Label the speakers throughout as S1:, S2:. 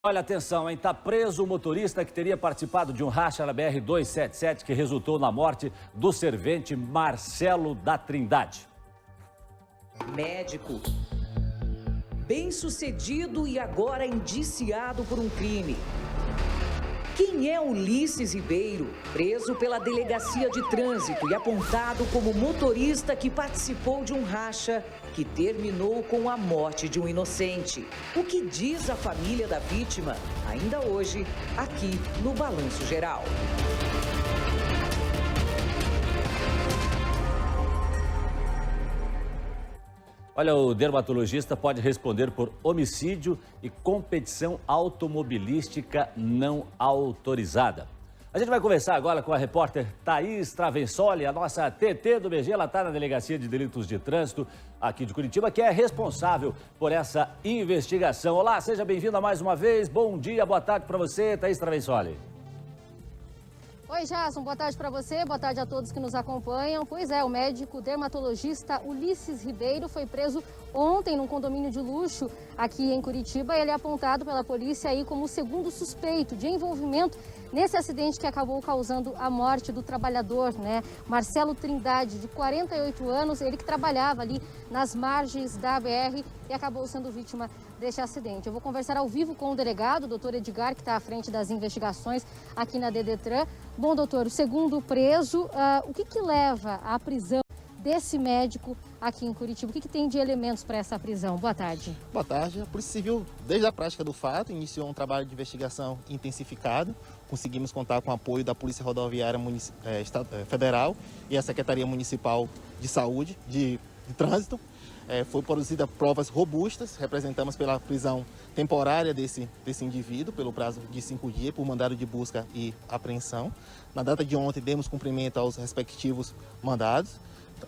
S1: Olha, atenção, hein? Tá preso o motorista que teria participado de um racha na BR-277 que resultou na morte do servente Marcelo da Trindade.
S2: Médico, bem-sucedido e agora indiciado por um crime. Quem é Ulisses Ribeiro, preso pela Delegacia de Trânsito e apontado como motorista que participou de um racha que terminou com a morte de um inocente? O que diz a família da vítima, ainda hoje, aqui no Balanço Geral.
S1: Olha, o dermatologista pode responder por homicídio e competição automobilística não autorizada. A gente vai conversar agora com a repórter Thaís Travensoli, a nossa TT do BG. Ela está na Delegacia de Delitos de Trânsito aqui de Curitiba, que é responsável por essa investigação. Olá, seja bem-vinda mais uma vez. Bom dia, boa tarde para você, Thaís Travensoli.
S3: Oi, Jason, boa tarde para você, boa tarde a todos que nos acompanham. Pois é, o médico dermatologista Ulisses Ribeiro foi preso ontem num condomínio de luxo aqui em Curitiba. Ele é apontado pela polícia aí como o segundo suspeito de envolvimento nesse acidente que acabou causando a morte do trabalhador, né? Marcelo Trindade, de 48 anos, ele que trabalhava ali nas margens da BR e acabou sendo vítima deste acidente. Eu vou conversar ao vivo com o delegado, o doutor Edgar, que está à frente das investigações aqui na DDTran. Bom, doutor, o segundo preso, o que leva à prisão desse médico aqui em Curitiba? O que tem de elementos para essa prisão? Boa tarde.
S4: Boa tarde. A Polícia Civil, desde a prática do fato, iniciou um trabalho de investigação intensificado. Conseguimos contar com o apoio da Polícia Rodoviária Federal e a Secretaria Municipal de Saúde, de Trânsito. Foi produzida provas robustas, representamos pela prisão temporária desse indivíduo, pelo prazo de 5 dias, por mandado de busca e apreensão. Na data de ontem, demos cumprimento aos respectivos mandados.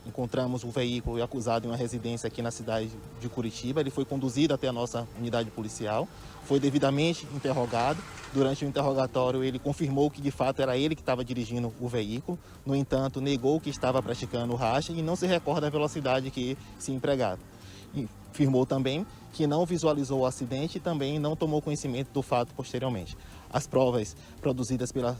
S4: Encontramos o veículo e acusado em uma residência aqui na cidade de Curitiba. Ele foi conduzido até a nossa unidade policial, foi devidamente interrogado. Durante o interrogatório, ele confirmou que de fato era ele que estava dirigindo o veículo. No entanto, negou que estava praticando o racha e não se recorda da velocidade que se empregava. Afirmou também que não visualizou o acidente e também não tomou conhecimento do fato posteriormente. As provas produzidas pela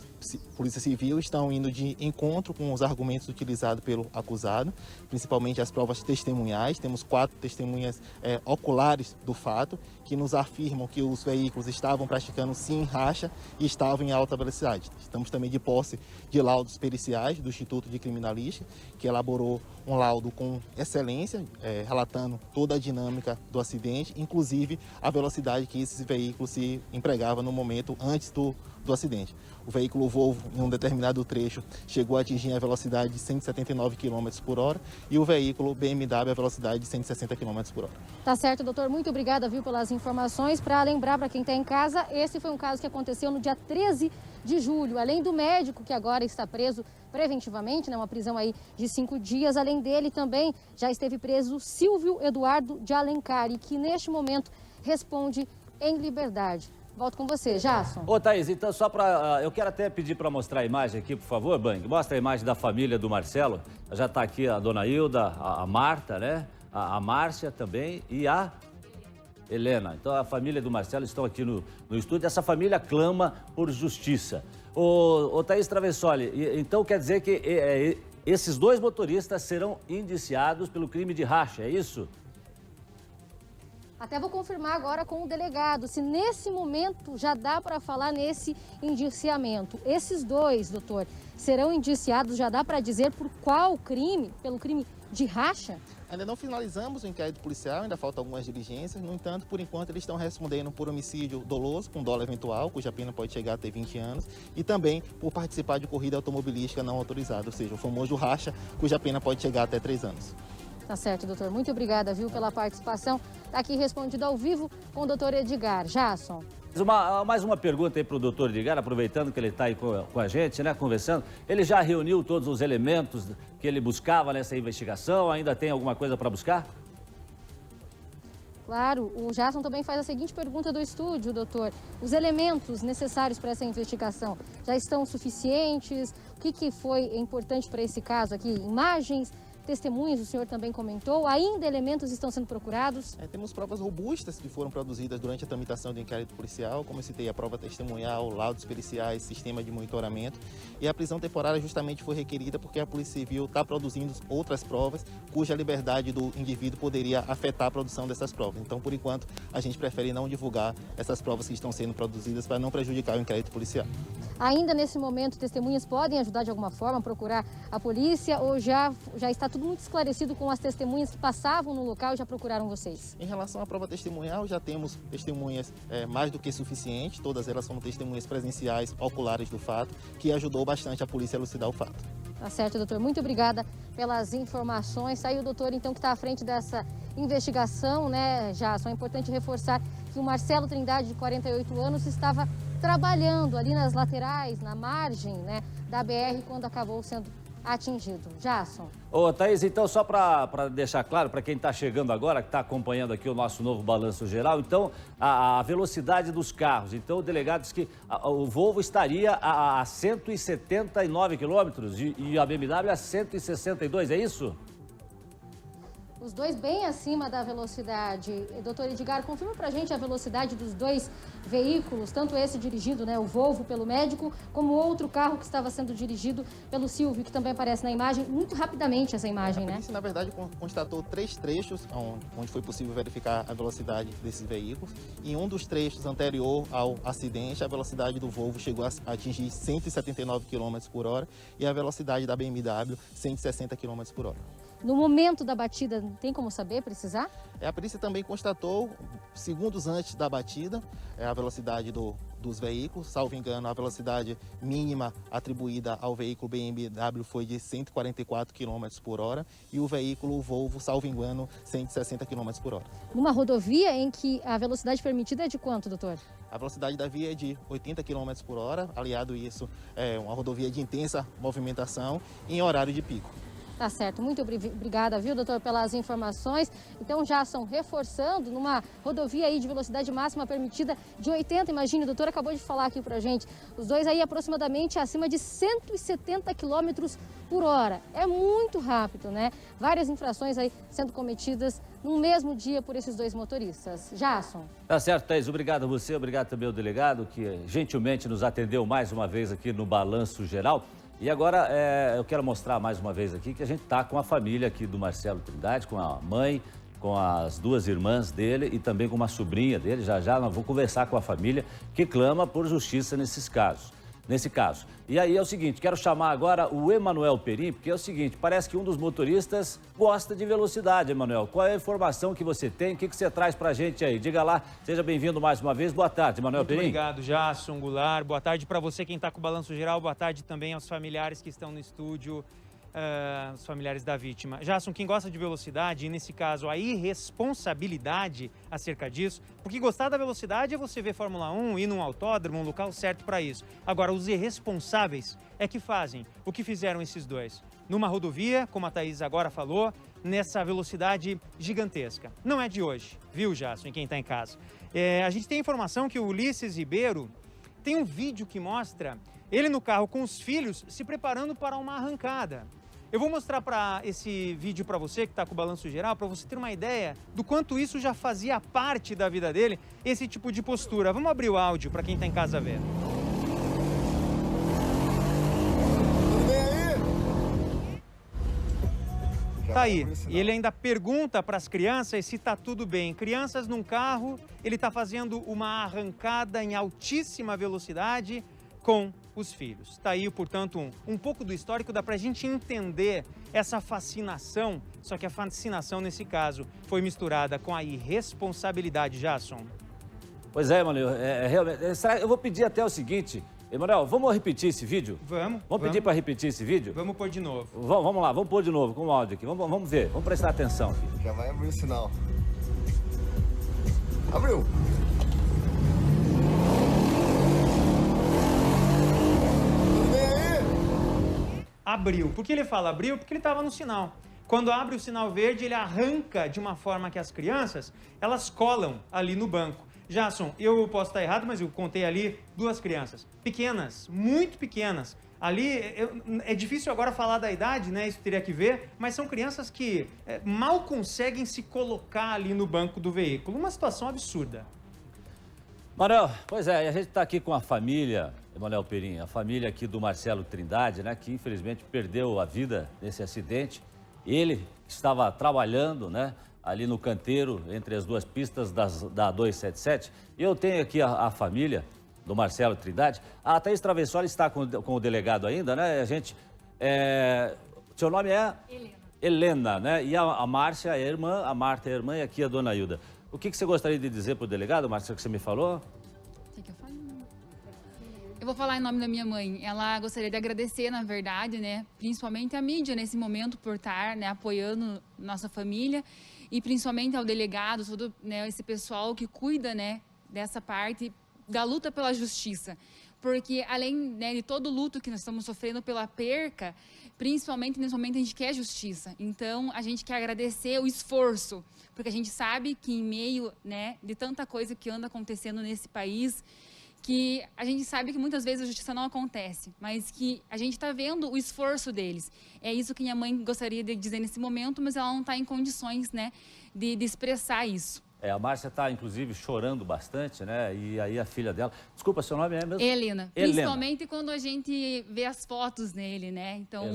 S4: Polícia Civil estão indo de encontro com os argumentos utilizados pelo acusado, principalmente as provas testemunhais. Temos 4 testemunhas oculares do fato, que nos afirmam que os veículos estavam praticando sim racha e estavam em alta velocidade. Estamos também de posse de laudos periciais do Instituto de Criminalística, que elaborou um laudo com excelência, relatando toda a dinâmica do acidente, inclusive a velocidade que esses veículos se empregavam no momento antes do acidente. O veículo Volvo, em um determinado trecho, chegou a atingir a velocidade de 179 km por hora e o veículo BMW a velocidade de 160 km por hora.
S3: Tá certo, doutor. Muito obrigada, viu, pelas informações. Para lembrar para quem está em casa, esse foi um caso que aconteceu no dia 13 de julho. Além do médico, que agora está preso preventivamente, né, uma prisão aí de 5 dias, além dele também já esteve preso Silvio Eduardo de Alencar, e que neste momento responde em liberdade. Volto com você, Jason.
S1: Ô, Thaís, então só para... eu quero até pedir para mostrar a imagem aqui, por favor, Bang. Mostra a imagem da família do Marcelo. Já está aqui a dona Hilda, a Marta, né? A Márcia também e a Helena. Então, a família do Marcelo estão aqui no estúdio. Essa família clama por justiça. Ô, Thaís Travensoli, então quer dizer que esses 2 motoristas serão indiciados pelo crime de racha, é isso?
S3: Até vou confirmar agora com o delegado, se nesse momento já dá para falar nesse indiciamento. Esses 2, doutor, serão indiciados, já dá para dizer por qual crime? Pelo crime de racha?
S4: Ainda não finalizamos o inquérito policial, ainda faltam algumas diligências. No entanto, por enquanto, eles estão respondendo por homicídio doloso, com dolo eventual, cuja pena pode chegar até 20 anos, e também por participar de corrida automobilística não autorizada, ou seja, o famoso racha, cuja pena pode chegar até 3 anos.
S3: Tá certo, doutor. Muito obrigada, viu, pela participação. Está aqui respondido ao vivo com o doutor Edgar. Jason.
S1: Mais uma pergunta aí para o doutor Edgar, aproveitando que ele está aí com a gente, né, conversando. Ele já reuniu todos os elementos que ele buscava nessa investigação? Ainda tem alguma coisa para buscar?
S3: Claro, o Jason também faz a seguinte pergunta do estúdio, doutor. Os elementos necessários para essa investigação já estão suficientes? O que foi importante para esse caso aqui? Imagens, testemunhas, o senhor também comentou. Ainda elementos estão sendo procurados?
S4: Temos provas robustas que foram produzidas durante a tramitação do inquérito policial, como eu citei, a prova testemunhal, laudos periciais, sistema de monitoramento. E a prisão temporária justamente foi requerida porque a Polícia Civil está produzindo outras provas cuja liberdade do indivíduo poderia afetar a produção dessas provas. Então, por enquanto, a gente prefere não divulgar essas provas que estão sendo produzidas para não prejudicar o inquérito policial.
S3: Ainda nesse momento, testemunhas podem ajudar de alguma forma a procurar a polícia ou já está tudo muito esclarecido com as testemunhas que passavam no local e já procuraram vocês?
S4: Em relação à prova testemunhal, já temos testemunhas mais do que suficientes, todas elas são testemunhas presenciais, oculares do fato, que ajudou bastante a polícia a elucidar o fato.
S3: Tá certo, doutor. Muito obrigada pelas informações. Está aí o doutor, então, que está à frente dessa investigação, né, Jasson? É importante reforçar que o Marcelo Trindade, de 48 anos, estava trabalhando ali nas laterais, na margem, né, da BR, quando acabou sendo atingido. Jasson.
S1: Ô, Thaís, então, só para deixar claro, para quem está chegando agora, que está acompanhando aqui o nosso novo balanço geral, então, a velocidade dos carros. Então, o delegado disse que o Volvo estaria a 179 quilômetros e a BMW a 162, é isso?
S3: Os dois bem acima da velocidade. Doutor Edgar, confirma pra gente a velocidade dos dois veículos, tanto esse dirigido, né, o Volvo, pelo médico, como o outro carro que estava sendo dirigido pelo Silvio, que também aparece na imagem, muito rapidamente essa imagem, né? A polícia,
S4: na verdade, constatou 3 trechos onde foi possível verificar a velocidade desses veículos. Em um dos trechos anterior ao acidente, a velocidade do Volvo chegou a atingir 179 km por hora e a velocidade da BMW 160 km por hora.
S3: No momento da batida, tem como saber, precisar?
S4: A polícia também constatou, segundos antes da batida, a velocidade dos veículos. Salvo engano, a velocidade mínima atribuída ao veículo BMW foi de 144 km por hora e o veículo Volvo, salvo engano, 160 km por hora.
S3: Numa rodovia em que a velocidade permitida é de quanto, doutor?
S4: A velocidade da via é de 80 km por hora, aliado a isso, é uma rodovia de intensa movimentação em horário de pico.
S3: Tá certo, muito obrigada, viu, doutor, pelas informações. Então, já são reforçando numa rodovia aí de velocidade máxima permitida de 80, imagine, o doutor acabou de falar aqui pra gente, os dois aí aproximadamente acima de 170 km por hora. É muito rápido, né? Várias infrações aí sendo cometidas no mesmo dia por esses dois motoristas. Jasson.
S1: Tá certo, Thaís, obrigado a você, obrigado também ao delegado que gentilmente nos atendeu mais uma vez aqui no Balanço Geral. E agora eu quero mostrar mais uma vez aqui que a gente está com a família aqui do Marcelo Trindade, com a mãe, com as 2 irmãs dele e também com uma sobrinha dele. Já já nós vamos conversar com a família que clama por justiça nesse caso. E aí é o seguinte, quero chamar agora o Emanuel Perim, porque é o seguinte, parece que um dos motoristas gosta de velocidade, Emanuel. Qual é a informação que você tem? O que você traz pra gente aí? Diga lá, seja bem-vindo mais uma vez. Boa tarde, Emanuel Perim.
S5: Obrigado, Jasson Goulart. Boa tarde para você, quem está com o Balanço Geral. Boa tarde também aos familiares que estão no estúdio, os familiares da vítima. Jasson, quem gosta de velocidade, e nesse caso a irresponsabilidade acerca disso, porque gostar da velocidade é você ver Fórmula 1, ir num autódromo, um local certo para isso. Agora, os irresponsáveis é que fazem o que fizeram esses dois. Numa rodovia, como a Thaís agora falou, nessa velocidade gigantesca. Não é de hoje, viu, Jasson, e quem está em casa. A gente tem informação que o Ulisses Ribeiro tem um vídeo que mostra ele no carro com os filhos se preparando para uma arrancada. Eu vou mostrar esse vídeo para você que está com o Balanço Geral, para você ter uma ideia do quanto isso já fazia parte da vida dele, esse tipo de postura. Vamos abrir o áudio para quem está em casa ver. Tá aí, e ele ainda pergunta para as crianças se tá tudo bem. Crianças num carro, ele está fazendo uma arrancada em altíssima velocidade com os filhos. Tá aí, portanto, um pouco do histórico, dá pra gente entender essa fascinação, só que a fascinação nesse caso foi misturada com a irresponsabilidade, Jasson.
S1: Pois é, Emanuel, realmente, eu vou pedir até o seguinte, Emanuel, vamos repetir esse vídeo?
S5: Vamos
S1: pedir para repetir esse vídeo?
S5: Vamos pôr de novo.
S1: Vamos lá, vamos pôr de novo com o áudio aqui, vamos ver, vamos prestar atenção aqui.
S6: Já vai abrir o sinal. Abriu!
S5: Abriu. Por que ele fala abriu? Porque ele estava no sinal. Quando abre o sinal verde, ele arranca de uma forma que as crianças, elas colam ali no banco. Jasson, eu posso estar errado, mas eu contei ali 2 crianças. Pequenas, muito pequenas. Ali, é difícil agora falar da idade, né? Isso teria que ver, mas são crianças que mal conseguem se colocar ali no banco do veículo. Uma situação absurda.
S1: Manuel, pois é, a gente está aqui com a família, Emanuel Perim, a família aqui do Marcelo Trindade, né? Que infelizmente perdeu a vida nesse acidente. Ele estava trabalhando, né? Ali no canteiro, entre as duas pistas da 277. E eu tenho aqui a família do Marcelo Trindade. A Thaís Travessoli está com o delegado ainda, né? A gente... Seu nome é?
S6: Helena.
S1: Helena, né? E a Márcia é a irmã, a Marta é a irmã e aqui a dona Hilda. O que você gostaria de dizer para o delegado, Márcia, que você me falou?
S6: Quer que eu fale? Eu vou falar em nome da minha mãe. Ela gostaria de agradecer, na verdade, né? Principalmente a mídia nesse momento por estar, né, apoiando nossa família e principalmente ao delegado, todo, né, esse pessoal que cuida, né, dessa parte da luta pela justiça, porque além, né, de todo o luto que nós estamos sofrendo pela perca, principalmente nesse momento a gente quer justiça. Então a gente quer agradecer o esforço, porque a gente sabe que em meio, né, de tanta coisa que anda acontecendo nesse país, que a gente sabe que muitas vezes a justiça não acontece, mas que a gente está vendo o esforço deles. É isso que minha mãe gostaria de dizer nesse momento, mas ela não está em condições, né, de expressar isso.
S1: A Márcia está, inclusive, chorando bastante, né? E aí a filha dela... Desculpa, seu nome é mesmo?
S6: Helena. Principalmente quando a gente vê as fotos dele, né? Então,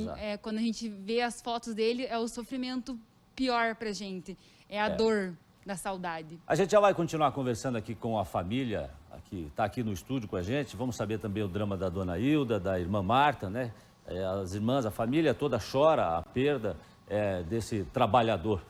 S6: quando a gente vê as fotos dele, é o sofrimento pior pra gente. É a dor da saudade.
S1: A gente já vai continuar conversando aqui com a família, que está aqui no estúdio com a gente. Vamos saber também o drama da dona Hilda, da irmã Marta, né? As irmãs, a família toda chora a perda desse trabalhador.